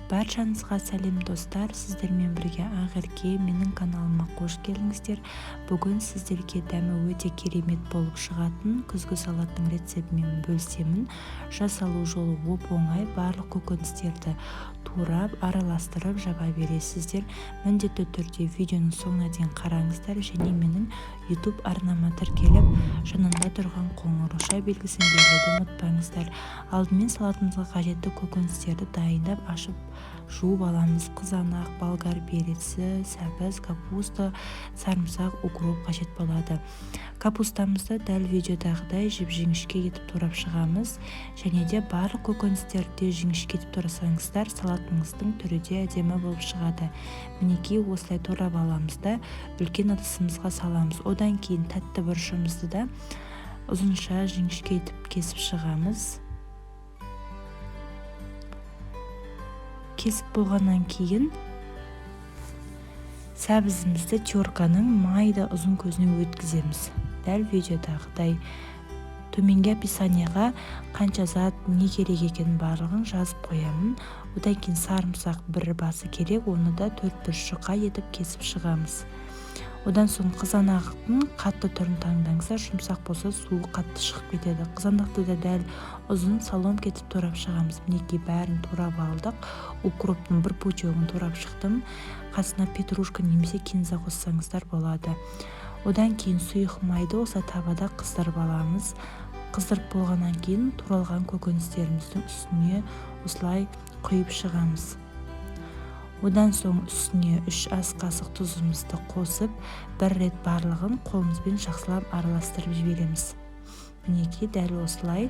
Баршаңызға сәлем достар, сіздермен бірге Ақерке, менің каналыма қош келдіңіздер. Бүгін сіздерге дәмі өте керемет болып шығатын күзгі салаттың рецептімен бөлісемін. Жасалу жолы оп-оңай, барлық көкөністерді турап, араластырып жаба бересіздер. Міндетті түрде видеоның соңына дейін қараңыздар және менің YouTube арнама тіркеліп, жанында тұрған қоңырауша белгісін белгілеуді ұмытпаңыздар. Алдымен салатымызға қажетті көкөністерді дайындап, ашып жуып аламыз. Қызанақ, болгар пересі, сәбіз, капуста, сарымсақ, укроп қажет болады. Капустамызды дәл видеодағыдай жіп-жіңішке етіп турап шығамыз. Және де барлық көкөністерді жіңішке етіп турасаңыздар, салатыңыздың түрі де әдемі болып шығады. Мінекей осылай турап аламыз да үлкен ыдысымызға саламыз. Одан кейін тәтті бұрышымызды да ұзынша жіңішке етіп кесіп шығамыз. Кесіп болғаннан кейін сәбізімізді терканың майда ұзын көзіне өткіземіз. Дәл видеодағыдай төменге описанияға қанша зат не керек екенін барлығын жазып қоямын. Одан кейін сарымсақ бір басы керек, оны да 4 жұқа етіп кесіп шығамыз. Одан соң қызанақтың қатты түрін таңдаңыздар, жұмсақ болса суы қатты шығып кетеді. Қызанақты да дәл ұзын соломка етіп турап шығамыз. Мінекей бәрін турап алдық. Укроптың бір пучогын турап шықтым. Қасына петрушка немесе кинза қоссаңыздар болады. Одан кейін сұйық майды осы табада қыздырып аламыз. Қыздырып болғаннан кейін туралған көкөністеріміздің үстіне осылай құйып шығамыз. Одан соң үстіне 3 ас қасық тұзымызды қосып, бір рет барлығын қолымызбен жақсылап араластырып жібереміз. Мінекей дәл осылай.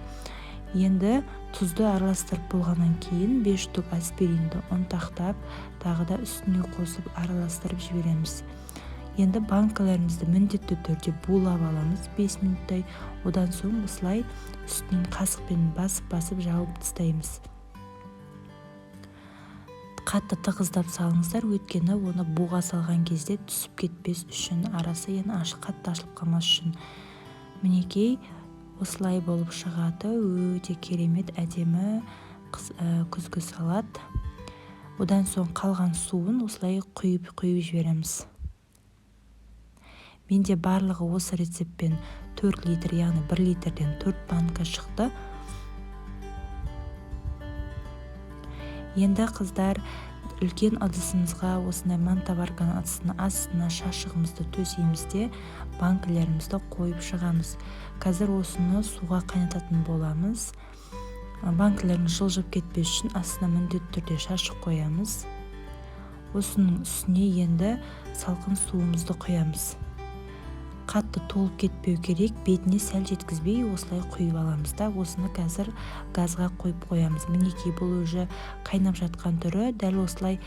Енді тұзды араластырып болғаннан кейін 5 штук аспиринді ұнтақтап, тағы да үстіне қосып араластырып жібереміз. Енді банкаларымызды міндетті түрде булап аламыз 5 минуттай. Одан соң осылай үстінен қасықпен басып жауып тастаймыз. Қатты тығыздап салыңыздар, өйткені оны буға салған кезде түсіп кетпес үшін, арасы қатты ашылып қалмас үшін. Мінекей осылай болып шығады. Өте керемет әдемі күзгі салат. Одан соң қалған суын осылай құйып жібереміз. Менде барлығы осы рецептпен 4 литр, яғни 1 литрден 4 банка шықты. Енді қыздар, үлкен ыдысымызға осындай мантаварканың астына шашығымызды төсейміз де банкілерімізді қойып шығамыз. Қазір осыны суға қайнататын боламыз. Банкілерін жылжып кетпес үшін астына міндетті түрде шашық қоямыз. Осының үстіне енді салқын суымызды құямыз. Қатты толып кетпеу керек, бетіне сәл жеткізбей осылай құйып аламыз да, осыны қазір газға қойып қоямыз. Мінекей бұл уже қайнап жатқан түрі, дәл осылай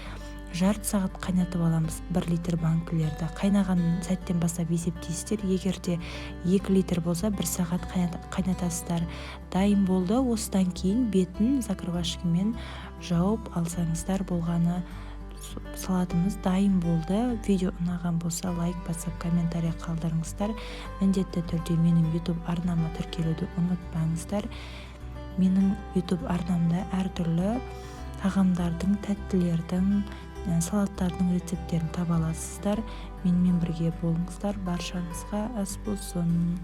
жарты сағат қайнатып аламыз 1 литр банкілерді. Қайнаған сәттен бастап есептейсіздер, егерде 2 литр болса 1 сағат қайнатасыздар. Дайын болды. Осыдан кейін бетін закрывашкамен жауып алсаңыздар болғаны. Салатымыз дайын болды. Видео ұнаған болса лайк басып, комментарий қалдырыңыздар. Міндетті түрде менің YouTube арнама тіркелуді ұмытпаңыздар. Менің YouTube арнамда әртүрлі тағамдардың, тәттілердің, салаттардың рецепттерін таба аласыздар. Менімен бірге болыңыздар. Баршаңызға ас болсын.